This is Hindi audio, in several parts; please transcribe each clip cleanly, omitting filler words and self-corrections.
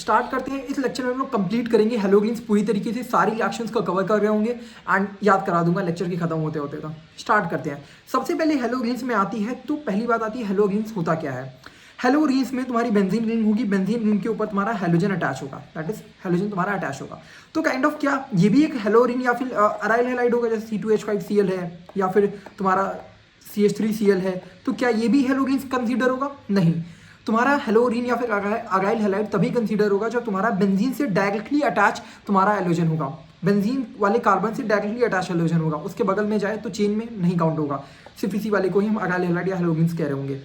स्टार्ट करते हैं। इस लेक्चर में हम लोग कंप्लीट करेंगे हेलोजेन्स पूरी तरीके से, सारी रिएक्शंस को कवर कर रहे होंगे एंड याद करा दूंगा लेक्चर के खत्म होते होते। तो स्टार्ट करते हैं। सबसे पहले हेलोजेन्स में आती है, तो पहली बात आती है हेलोजेन्स होता क्या है। हेलोजेन्स में तुम्हारी बेंजीन रिंग होगी, बेंजीन रिंग के ऊपर तुम्हारा हेलोजन अटैच होगा, दैट इज हेलोजन तुम्हारा अटैच होगा। तो काइंड ऑफ क्या ये भी एक हेलो रिंग या फिर अराइल हैलाइड होगा, जैसे C2H5Cl है या फिर तुम्हारा CH3Cl है, तो क्या ये भी हेलोजेन्स कंसीडर होगा? नहीं। तुम्हारा हेलोरीन या फिर अगाइल हैलाइड तभी कंसीडर होगा जब तुम्हारा बेंजीन से डायरेक्टली अटैच तुम्हारा हेलोजन होगा, बेंजीन वाले कार्बन से डायरेक्टली अटैच हेलोजन होगा, उसके बगल में जाए तो चेन में नहीं काउंट होगा, सिर्फ इसी वाले को ही हम अगाइल हैलाइड या हेलोजेन्स कह रहे होंगे।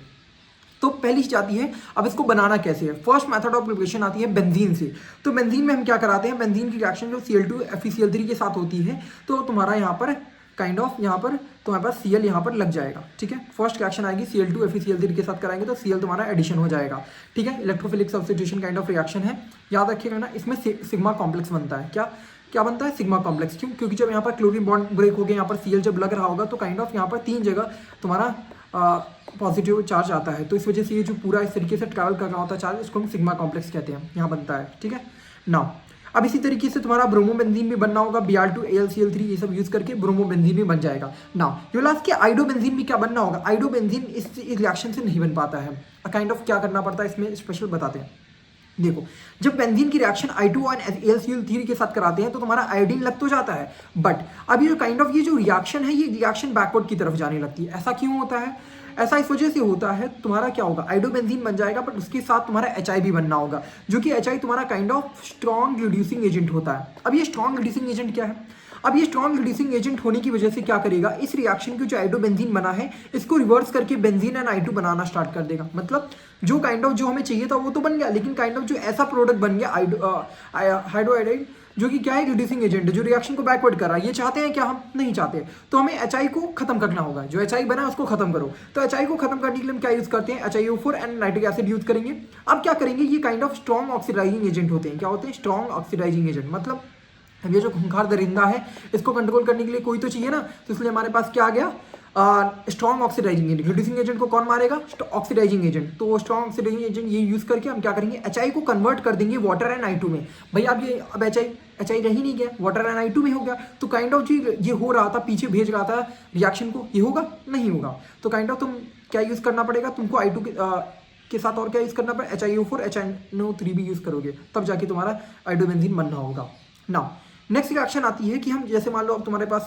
तो पहली चीज आती है, अब इसको बनाना कैसे है। फर्स्ट मेथड ऑफ प्रिपरेशन आती है बेंजीन से। तो बेंजीन में हम क्या कराते हैं, बेंजीन की रिएक्शन जो Cl2FeCl3 के साथ होती है, तो तुम्हारा यहाँ पर काइंड ऑफ यहाँ पर तुम्हारे पास Cl यहाँ पर लग जाएगा, ठीक है। फर्स्ट रिएक्शन आएगी Cl2FeCl3 के साथ कराएंगे तो Cl तुम्हारा एडिशन हो जाएगा, ठीक है। Electrophilic substitution kind of reaction है, याद रखिएगा ना। इसमें सिग्मा कॉम्प्लेक्स बनता है, क्या क्या बनता है, सिग्मा कॉम्प्लेक्स। क्यों? क्योंकि जब यहाँ पर क्लोरीन बॉन्ड ब्रेक हो गया, यहाँ पर Cl जब लग रहा होगा तो काइंड ऑफ यहाँ पर 3 जगह तुम्हारा पॉजिटिव चार्ज आता है, तो इस वजह से ये जो पूरा इस तरीके से ट्रैवल कर रहा होता है चार्ज, इसको हम सिग्मा कॉम्प्लेक्स कहते हैं, यहाँ बनता है, ठीक है ना। अब इसी तरीके से तुम्हारा ब्रोमोबेंजीन भी बनना होगा, Br2AlCl3 ये सब यूज करके ब्रोमोबेंजीन भी बन जाएगा ना। ये लास्ट के आइडोबेंजीन भी क्या बनना होगा, आइडोबेंजीन इस रिएक्शन से नहीं बन पाता है, काइंड ऑफ क्या करना पड़ता है इसमें स्पेशल बताते हैं। देखो, जब बेंजीन की रिएक्शन I2 और AlCl3 के साथ कराते हैं तो तुम्हारा आयोडीन लग तो जाता है, बट अब ये जो काइंड ऑफ ये जो रिएक्शन है, ये रिएक्शन बैकवर्ड की तरफ जाने लगती है। ऐसा क्यों होता है? ऐसा इस वजह से होता है, तुम्हारा क्या होगा, आइडोबेंजीन बन जाएगा, बट उसके साथ तुम्हारा HI भी बनना होगा, जो कि HI तुम्हारा kind of strong reducing agent होता है। अब ये स्ट्रॉन्ग रिड्यूसिंग एजेंट क्या है? अब ये स्ट्रॉन्ग रिड्यूसिंग एजेंट होने की वजह से क्या करेगा, इस रिएक्शन की जो आइडोबेंजीन बना है इसको रिवर्स करके benzene and I2 banana start कर देगा। मतलब जो काइंड ऑफ जो हमें चाहिए था वो तो बन गया, लेकिन काइंड ऑफ जो ऐसा प्रोडक्ट बन गया हाइड्रोआइडाइड, जो कि क्या है, रिड्यूसिंग एजेंट, जो रिएक्शन को बैकवर्ड कर रहा है। ये चाहते हैं क्या? हम नहीं चाहते। तो हमें HI को खत्म करना होगा, जो HI बना है उसको खत्म करो। तो HI को खत्म करने के लिए हम क्या यूज करते हैं, HiO4 and nitric acid use करेंगे। अब क्या करेंगे, ये kind of strong oxidizing agent होते हैं। क्या होते हैं? Strong oxidizing agent. मतलब अब ये जो खूंखार दरिंदा है, इसको कंट्रोल करने के लिए कोई तो चाहिए ना, तो इसलिए हमारे पास क्या आ गया, strong oxidizing agent. Reducing agent को कौन मारेगा? Oxidizing agent. तो स्ट्रॉन्ग ऑक्सीडाइजिंग एजेंट ये यूज करके हम क्या करेंगे, HI को कन्वर्ट कर देंगे वाटर एंड I2 में। भाई अब HI रह ही नहीं गया, वाटर एंड I2 में हो गया। तो काइंड ऑफ ये हो रहा था, पीछे भेज रहा था रिएक्शन को, ये होगा नहीं होगा। तो काइंड ऑफ तुम क्या यूज करना पड़ेगा तुमको, I2 के साथ और क्या यूज करना पड़ेगा, HiO4 HNO3 भी यूज करोगे, तब जाके तुम्हारा आइडोबेंजीन बनना होगा ना। नेक्स्ट रिएक्शन आती है कि हम जैसे मान लो अब तुम्हारे पास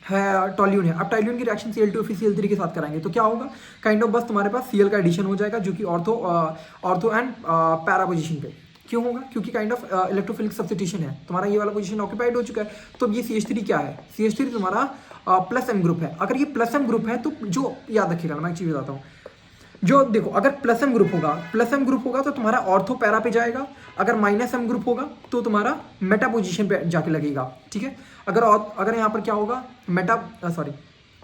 है टॉल्यून है, अब टॉल्यून की रिएक्शन Cl2FeCl3 के साथ कराएंगे तो क्या होगा, काइंड ऑफ बस तुम्हारे पास Cl का एडिशन हो जाएगा, जो कि ऑर्थो एंड पैरा पोजीशन पे। क्यों होगा? क्योंकि काइंड ऑफ इलेक्ट्रोफिलिक सब्स्टिट्यूशन है, तुम्हारा ये वाला पोजीशन ऑक्यूपाइड हो चुका है। तो अब ये CH3 क्या है, CH3 तुम्हारा प्लस M ग्रुप है। अगर ये प्लस M ग्रुप है तो जो याद रखिएगा, मैं एक चीज बताता हूँ, जो देखो अगर प्लस M ग्रुप होगा तो तुम्हारा ऑर्थो पैरा पे जाएगा, अगर माइनस M ग्रुप होगा तो तुम्हारा मेटा पोजीशन पे जाके लगेगा, ठीक है। अगर यहाँ पर क्या होगा,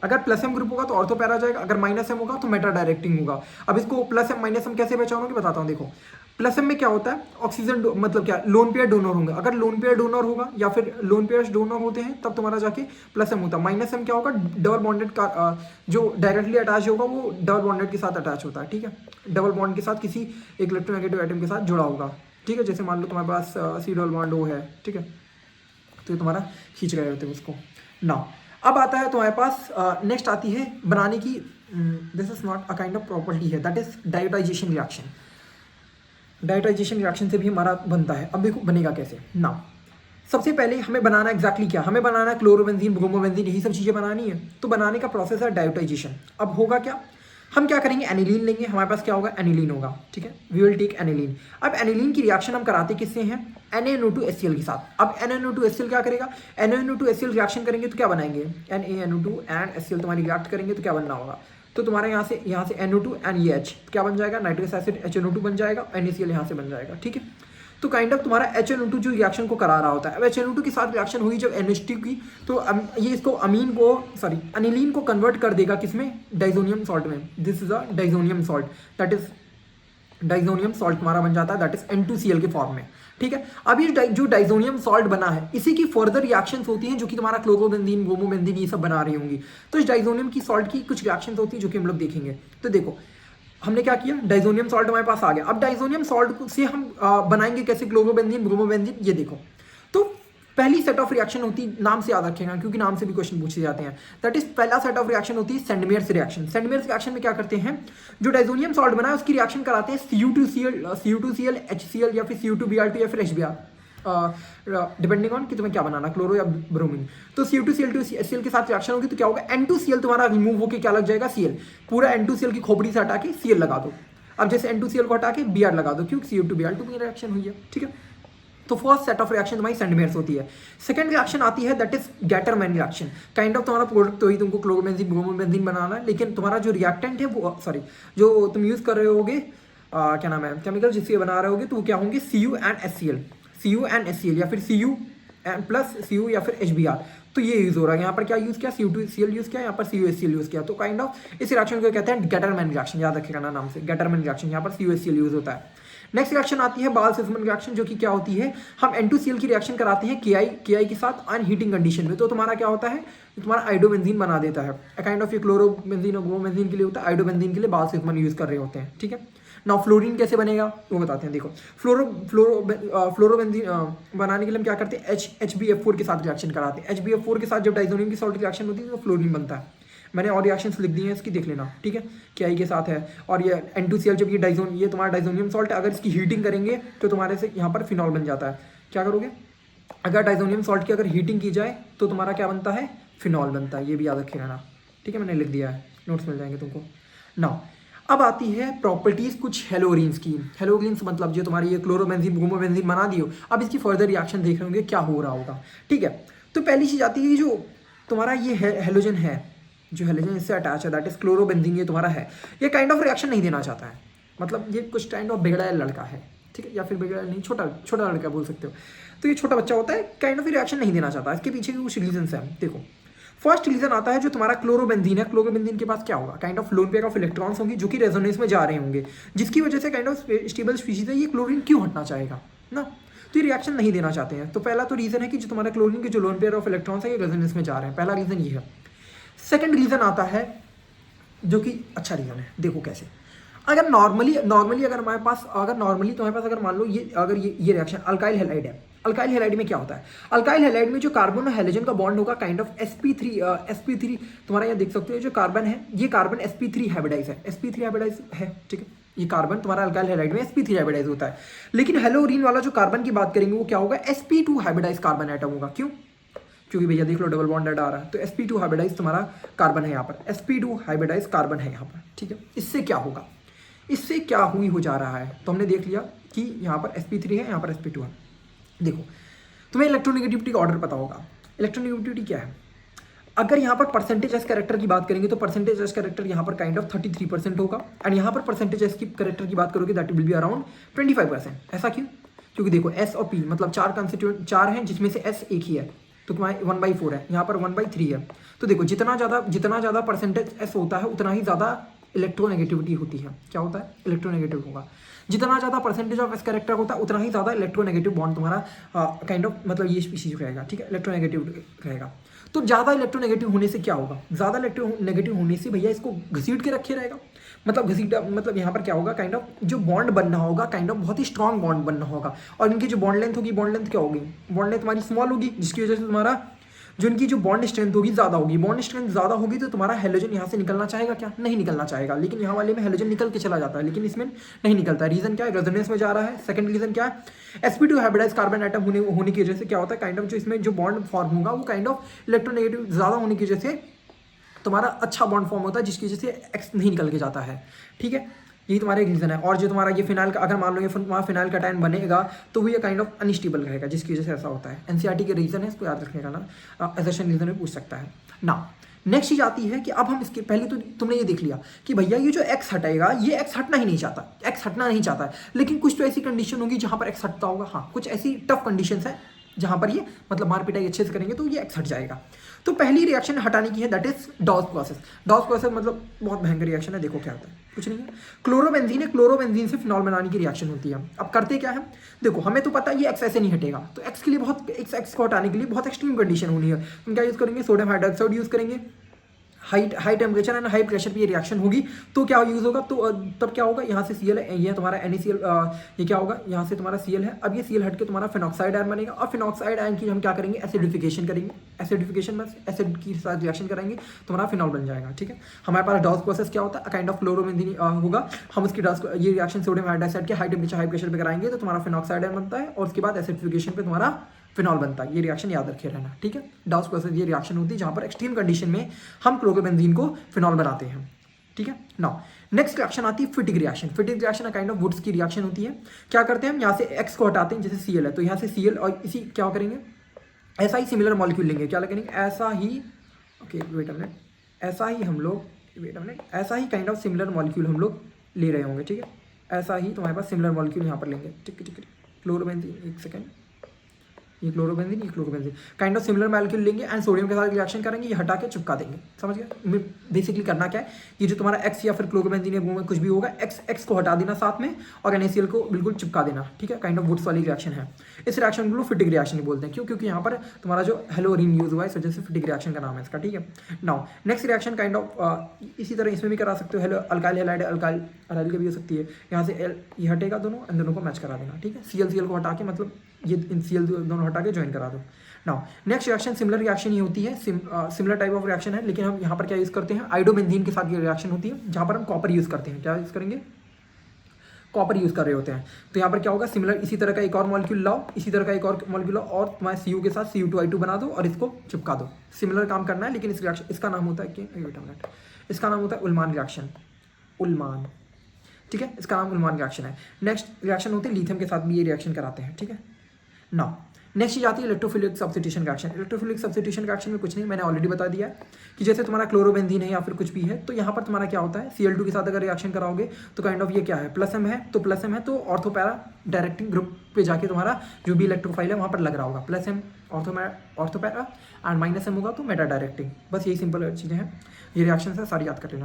अगर प्लस M ग्रुप होगा तो ऑर्थो पैरा जाएगा, अगर माइनस M होगा तो मेटा डायरेक्टिंग होगा। अब इसको प्लस M माइनस M कैसे पहचानोगे, बताता हूँ। देखो, प्लस M में क्या होता है, ऑक्सीजन मतलब क्या, लोन पेयर डोनर होंगे। अगर लोन पेयर डोनर होगा या फिर लोन पेयर्स डोनर होते हैं तब तुम्हारा जाके प्लस M होता है। माइनस M क्या होगा, डबल बॉन्डेड का जो डायरेक्टली अटैच होगा वो डबल बॉन्डेड के साथ अटैच होता है, ठीक है। डबल बॉन्ड के साथ किसी एक इलेक्ट्रोनेगेटिव एटम के साथ जुड़ा होगा, ठीक है। जैसे मान लो तुम्हारे पास C डबल बॉन्ड O है, ठीक है, तो ये तुम्हारा खींच रहे होते हैं उसको ना। अब आता है तुम्हारे पास नेक्स्ट आती है बनाने की, this is not a kind of property है, दैट इज डायोटाइजेशन रिएक्शन। डायोटाइजेशन रिएक्शन से भी हमारा बनता है। अब देखो बनेगा कैसे ना। सबसे पहले हमें बनाना एग्जैक्टली क्या, हमें बनाना है क्लोरोबेंजीन, ब्रोमोबेंजीन, यही सब चीज़ें बनानी है। तो बनाने का प्रोसेस है डायोटाइजेशन। अब होगा क्या, हम क्या करेंगे, एनिलीन लेंगे, हमारे पास क्या होगा, एनिलीन होगा, ठीक है। We will take aniline. अब एनिलीन की रिएक्शन हम कराते किससे हैं, NaNO2HCl के साथ। अब NaNO2HCl क्या करेगा, NaNO2HCl रिएक्शन करेंगे तो क्या बनाएंगे, NaNO2 एंड HCl तुम्हारी रिएक्ट करेंगे तो क्या बनना होगा, तो तुम्हारे यहाँ से NO2 एंड ये H क्या बन जाएगा, नाइट्रिक एसिड HNO2 बन जाएगा, NaCl यहाँ से बन जाएगा, ठीक है। तो काइंड ऑफ तुम्हारा HNO2 जो रिएक्शन को करा रहा होता है। अब HNO2 के साथ रिएक्शन हुई जब NH2 की, तो ये इसको अनिलीन को कन्वर्ट कर देगा किसमें, डाइजोनियम सॉल्ट में। This is a diazonium salt, that is diazonium salt तुम्हारा बन जाता है, दैट इज N2Cl के फॉर्म में, ठीक है। अब ये जो डाइजोनियम सॉल्ट बना है, इसी की फर्दर रिएक्शंस होती हैं जो कि तुम्हारा क्लोरोबेंजीन, ब्रोमोबेंजीन ये सब बना रही होंगी। तो इस डाइजोनियम की सॉल्ट की कुछ रिएक्शंस होती है जो कि हम लोग देखेंगे। तो देखो, हमने क्या किया, डाइजोनियम सॉल्ट हमारे पास आ गया। अब डाइजोनियम सॉल्ट से हम बनाएंगे कैसे क्लोरोबेंजीन ब्रोमोबेंजीन, ये देखो। तो पहली सेट ऑफ रिएक्शन होती, नाम से याद रखेगा क्योंकि नाम से भी क्वेश्चन पूछे जाते हैं, दैट इज पहला सेट ऑफ रिएक्शन होती है सेंडमेयर्स रिएक्शन। सेंडमेयर्स रिएक्शन में क्या करते हैं, जो डाइजोनियम सॉल्ट बना है उसकी रिएक्शन कराते हैं Cu2Cl HCl या फिर Cu2Br2 या फिर HBr, डिपेंडिंग ऑन कि तुम्हें क्या बनाना, क्लोरो या ब्रोमीन। तो Cu2Cl2HCl के साथ रिएक्शन होगी तो क्या होगा, N2Cl तुम्हारा रिमूव होकर क्या लग जाएगा, Cl। पूरा N2Cl की खोपड़ी से हटा के Cl लगा दो। अब जैसे N2Cl को हटा के Br लगा दो, क्योंकि Cu2Br2 की रिएक्शन हुई है, ठीक है। तो फर्स्ट सेट ऑफ रिएक्शन तुम्हारी सेंडमेयर्स होती है। सेकंड रिएक्शन आती है that is Gattermann reaction. Kind of तुम्हारा प्रोडक्ट तो ही तुमको क्लोरोबेंजीन ब्रोमोबेंजीन बनाना है, लेकिन तुम्हारा जो रिएक्टेंट है वो, सॉरी, जो तुम यूज कर रहे होगे क्या नाम है केमिकल जिससे बना रहे होगे, तो वो क्या होंगे Cu and HCl, Cu and HCl या फिर Cu एंड प्लस Cu या फिर HBr। तो ये यूज हो रहा है। यहाँ पर क्या यूज किया, Cu2Cl यूज किया, यहाँ पर CuHCl यूज किया। तो काइंड ऑफ इस रिएक्शन को कहते हैं गैटरमैन रिएक्शन, याद रखेगा ना नाम से, गैटरमैन रिएक्शन। यहाँ पर CuHCl यूज होता है। नेक्स्ट रिएक्शन आती है बाल-सिस्मन रिएक्शन, जो कि क्या होती है, हम N2Cl की रिएक्शन कराते हैं Ki के साथ ऑन हीटिंग कंडीशन में। तो तुम्हारा क्या होता है, तुम्हारा आइडोबेंजीन बना देता है। काइंड ऑफ ये क्लोरोबेंजीन और ब्रोमोबेंजीन के लिए होता है, आइडोबेंजीन के लिए बाल-सिस्मन यूज कर रहे होते हैं, ठीक है। नाउ फ्लोरीन कैसे बनेगा वो बताते हैं। देखो फ्लोरोबेंजीन बनाने के लिए हम क्या करते हैं, HbF4 के साथ रिएक्शन कराते हैं। HbF4 के साथ जब डाइजोनियम की सॉल्ट रिएक्शन होती है तो फ्लोरीन बनता है। मैंने और रिएक्शंस लिख दी हैं इसकी, देख लेना, ठीक है। Ki के साथ है, और ये N2Cl जब ये तुम्हारा डाइजोनियम सॉल्ट है, अगर इसकी हीटिंग करेंगे तो तुम्हारे से यहाँ पर फिनॉल बन जाता है। क्या करोगे, अगर डाइजोनियम सॉल्ट की अगर हीटिंग की जाए तो तुम्हारा क्या बनता है, फिनॉल बनता है। ये भी याद रखेगा ना, ठीक है, मैंने लिख दिया है, नोट्स मिल जाएंगे तुमको। नाउ अब आती है प्रॉपर्टीज कुछ हेलोरीन्स की। हेलोरीन्स मतलब जो तुम्हारी ये क्लोरोबेंजीन ब्रोमोबेंजीन बना दियो, अब इसकी फर्दर रिएक्शन देख रहे होंगे क्या हो रहा होगा, ठीक है। तो पहली चीज आती है, जो तुम्हारा ये हेलोजन है, जो हेलोजन इससे अटैच है, दैट इज क्लोरोबेंजीन, ये तुम्हारा है, ये काइंड ऑफ रिएक्शन नहीं देना चाहता है। मतलब ये कुछ काइंड ऑफ बिगड़ा लड़का है, ठीक है, या फिर बिगड़ा नहीं, छोटा लड़का बोल सकते हो। तो ये छोटा बच्चा होता है, काइंड ऑफ रिएक्शन नहीं देना चाहता। इसके पीछे कुछ रीजन है। देखो, फर्स्ट रीजन आता है जो तुम्हारा क्लोरोबेंजीन है, क्लोरोबेंजीन के पास क्या होगा, kind of lone pair of electrons होंगे जो कि रेजोनेंस में जा रहे होंगे, जिसकी वजह से काइंड ऑफ स्टेबल स्पीशीज है, ये क्लोरीन क्यों हटना चाहेगा ना, तो ये रिएक्शन नहीं देना चाहते हैं। तो पहला तो रीजन है कि जो तुम्हारा क्लोरीन के जो लोन पेयर ऑफ इलेक्ट्रॉन्स है ये रेजोनेंस में जा रहे हैं, पहला रीजन ये है। सेकंड रीजन आता है जो कि अच्छा रीजन है, देखो कैसे। अगर नॉर्मली अगर हमारे पास, अगर नॉर्मली तुम्हारे पास अगर मान लो ये, अगर ये रिएक्शन अल्काइल हैलाइड है, अल्काइल हैलाइड में क्या होता है, अल्काइल हैलाइड में जो कार्बन और हैलोजन का बॉन्ड होगा काइंड ऑफ sp3 तुम्हारा यहाँ देख सकते हो, जो कार्बन है ये कार्बन sp3 हाइब्रिडाइज है, sp3 हाइब्रिडाइज है, ठीक है। ये कार्बन तुम्हारा अल्काइल हैलाइड में sp3 हाइब्रिडाइज होता है। लेकिन हेलोरीन वाला जो कार्बन की बात करेंगे वो क्या होगा, sp2 हाइब्रिडाइज कार्बन एटम होगा। क्यों, क्योंकि भैया देख लो डबल बॉन्ड आ रहा है, तो sp2 हाइब्रिडाइज तुम्हारा कार्बन है यहाँ पर, sp2 हाइब्रिडाइज कार्बन है यहाँ पर, ठीक है। इससे क्या होगा, इससे क्या हो जा रहा है, तो हमने देख लिया कि यहाँ पर sp3 है, यहाँ पर sp2 है। देखो, तुम्हें इलेक्ट्रोनेगेटिविटी का ऑर्डर पता होगा। इलेक्ट्रोनेगेटिविटी क्या है, अगर यहाँ पर परसेंटेज एस कैरेक्टर की बात करेंगे तो परसेंटेज एस कैरेक्टर यहाँ पर काइंड ऑफ 33% होगा, एंड यहाँ पर परसेंटेज एस की कैरेक्टर की बात करोगे दैट विल बी अराउंड 25%। ऐसा क्यों, क्योंकि देखो एस और पी मतलब 4 कंस्टिट्यूएंट 4 हैं, जिसमें से एस एक ही है, तो तुम्हारे 1/4 है, यहाँ पर 1/3 है। तो देखो जितना ज़्यादा परसेंटेज एस होता है उतना ही ज़्यादा इलेक्ट्रोनेगेटिविटी होती है। क्या होता है, इलेक्ट्रोनेगेटिव होगा। जितना ज़्यादा परसेंटेज ऑफ एस कैरेक्टर होता है उतना ही ज़्यादा इलेक्ट्रोनेगेटिव बॉन्ड तुम्हारा काइंड ऑफ मतलब ये स्पीशीज रहेगा, ठीक है, इलेक्ट्रोनेगेटिव रहेगा। तो ज़्यादा इलेक्ट्रोनेगेटिव होने से क्या होगा, ज़्यादा इलेक्ट्रोनेगेटिव होने से भैया इसको घसीट के रखे रहेगा, मतलब यहाँ पर क्या होगा, काइंड ऑफ जो बॉन्ड बनना होगा काइंड ऑफ बहुत ही स्ट्रॉन्ग बॉन्ड बनना होगा, और इनकी जो बॉन्ड लेंथ होगी, बॉन्ड लेंथ क्या होगी, बॉन्ड लेंथ तुम्हारी स्मॉल होगी, जिसकी वजह से तुम्हारा जो इनकी जो बॉन्ड स्ट्रेंथ होगी ज़्यादा होगी। बॉन्ड स्ट्रेंथ ज़्यादा होगी तो तुम्हारा हेलोजन यहाँ से निकलना चाहेगा क्या, नहीं निकलना चाहेगा, लेकिन यहाँ वाले में हेलोजन निकल के चला जाता है, लेकिन इसमें नहीं निकलता। रीजन क्या है, रेजोनेंस में जा रहा है। सेकंड रीजन क्या है, sp2 हाइब्रिडाइज कार्बन एटम होने की वजह से क्या होता है, काइंड ऑफ जो इसमें जो बॉन्ड फॉर्म होगा वो काइंड ऑफ इलेक्ट्रोनेगेटिव ज़्यादा होने की वजह से तुम्हारा अच्छा बॉन्ड फॉर्म होता है, जिसकी वजह से एक्स नहीं निकल के जाता है, ठीक है। यही तुम्हारा एक रीज़न है। और जो तुम्हारा ये फिनाइल का, अगर मान लो ये तुम्हारा फिनाइल का टाइम बनेगा तो वो ये काइंड ऑफ अनस्टेबल रहेगा, जिसकी वजह से ऐसा होता है। एनसीईआरटी के रीज़न है, इसको याद रखने का ना, एसर्शन रीज़न में पूछ सकता है ना। नेक्स्ट चीज़ आती है कि अब हम इसके पहले तो तुमने ये देख लिया कि भैया ये जो एक्स हटेगा, ये एक्स हटना ही नहीं चाहता, एक्स हटना नहीं चाहता है, लेकिन कुछ तो ऐसी कंडीशन होगी जहाँ पर एक्स हटता होगा। हाँ, कुछ ऐसी टफ कंडीशन है जहाँ पर ये मतलब मार पिटाई अच्छे से करेंगे तो ये एक्स हट जाएगा। तो पहली रिएक्शन हटाने की है, that is Dow's process. Dow's process मतलब बहुत भयंकर रिएक्शन है। देखो क्या होता है, कुछ नहीं है, क्लोरोबेंजीन है, क्लोरोबेंजीन से फिनॉल बनाने की रिएक्शन होती है। अब करते क्या है, देखो हमें तो पता है ये एक्स ऐसे नहीं हटेगा, तो एक्स के लिए बहुत, एक्स को हटाने के लिए बहुत एक्सट्रीम कंडीशन होनी है। हम क्या यूज़ करेंगे, सोडियम हाइड्रोक्साइड यूज़ करेंगे, high temperature and high pressure पे ये रिएक्शन होगी तो क्या यूज़ होगा, तो तब क्या होगा, यहाँ से Cl है, ये तुम्हारा NaCl, ये क्या होगा, यहाँ से तुम्हारा Cl है, अब ये Cl हट के तुम्हारा फिनॉक्साइड आयन बनेगा, और फिनॉक्साइड आयन की हम क्या करेंगे, एसिडिफिकेशन करेंगे, एसिडिफिकेशन में एसिड के साथ रिएक्शन करेंगे तुम्हारा फिनॉल बन जाएगा। ठीक है, हमारे पास डॉस प्रोसेस क्या होता है, काइंड ऑफ फ्लोरोबेंजीन होगा, हम उसकी डॉस ये रिएक्शन सोडियम हाइड्रोक्साइड के हाई टेम्परेचर हाई प्रेशर पे कराएंगे तो तुम्हारा फिनॉक्साइड आयन बनता है, और उसके बाद एसिडिफिकेशन पे तुम्हारा फिनॉल बनता है। ये रिएक्शन याद रखे रहना। ठीक है, डॉस प्रोसेस ये रिएक्शन होती है जहां पर एक्सट्रीम कंडीशन में हम क्लोरोबेंजीन को फिनॉल बनाते हैं। ठीक है, नाउ नेक्स्ट रिएक्शन आती है Fittig reaction. Fittig reaction kind of Wurtz की रिएक्शन होती है। क्या करते हैं हम, यहाँ से एक्स को हटाते हैं, जैसे Cl है तो यहाँ से Cl और इसी क्या करेंगे, ऐसा ही सिमिलर मॉलिक्यूल लेंगे, क्या करेंगे, ऐसा ही, ओके वेट अ मिनट, ऐसा ही हम लोग, वेट अ मिनट, ऐसा ही काइंड ऑफ सिमिलर मॉलिक्यूल हम लोग ले रहे होंगे। ठीक है, ऐसा ही तुम्हारे पास सिमिलर मॉलिक्यूल यहाँ पर लेंगे। ठीक है, क्लोरोबेंजीन, एक सेकेंड, ये chlorobenzene kind of similar molecule लेंगे एंड सोडियम के साथ रिएक्शन करेंगे, ये हटा के चिपका देंगे। समझ गया, बेसिकली करना क्या है, ये जो तुम्हारा एक्स या फिर क्लोरोबेंजीन है कुछ भी होगा, एक्स को हटा देना साथ में और NaCl को बिल्कुल चिपका देना। ठीक है, काइंड ऑफ वुड्स वाली रिएक्शन है। इस रिएक्शन को फिटिक रिएक्शन ही बोलते हैं, क्यों, क्योंकि यहाँ पर तुम्हारा जो हेलोरीन यूज हुआ है इस वजह से फिटिक रिएक्शन का नाम है इसका। ठीक है, now next reaction kind of इसी तरह इसमें भी करा सकते हो, अल्काइल हैलाइड अल्काइल हैलाइड की भी हो सकती है। यहाँ से ये हटेगा दोनों, इन दोनों को मैच करा देना। ठीक है, Cl को हटा के, मतलब ये इन Cl दोनों हटा के ज्वाइन करा दो। Now next reaction similar reaction ही होती है, सिमिलर टाइप ऑफ रिएक्शन है, लेकिन हम यहाँ पर क्या यूज़ करते हैं, आयोडोबेंजीन के साथ ये रिएक्शन होती है, जहाँ पर हम कॉपर यूज़ करते हैं। क्या यूज़ करेंगे, कॉपर यूज़ कर रहे होते हैं। तो यहाँ पर क्या होगा, सिमिलर इसी तरह का एक और मॉलिक्यूल लाओ, इसी तरह का एक और मॉलिक्यूल लाओ और तुम्हारे Cu के साथ Cu2I2 बना दो और इसको चिपका दो। सिमिलर काम करना है, लेकिन इस रिएक्शन, इसका नाम होता है कि इसका नाम होता है उल्मान रिएक्शन, उल्मान। ठीक है, इसका नाम उल्मान रिएक्शन है। नेक्स्ट रिएक्शन होती है लिथियम के साथ भी ये रिएक्शन कराते हैं। ठीक है, नाउ नेक्स्ट चीज आती है electrophilic substitution reaction. Electrophilic substitution reaction में कुछ नहीं, मैंने ऑलरेडी बता दिया है कि जैसे तुम्हारा क्लोरोबेंजीन है या फिर कुछ भी है, तो यहाँ पर तुम्हारा क्या होता है, Cl2 के साथ अगर रिएक्शन कराओगे तो काइंड ऑफ ये क्या है, प्लस M है, तो प्लस M है तो ऑर्थोपैरा डायरेक्टिंग ग्रुप पे जाके तुम्हारा जो भी इलेक्ट्रोफाइल है वहाँ पर लग रहा होगा, plus M ortho para and minus M होगा तो मेटा डायरेक्टिंग। बस यही सिंपल चीज़ें हैं, ये रिएक्शन है, सारी याद कर लेना।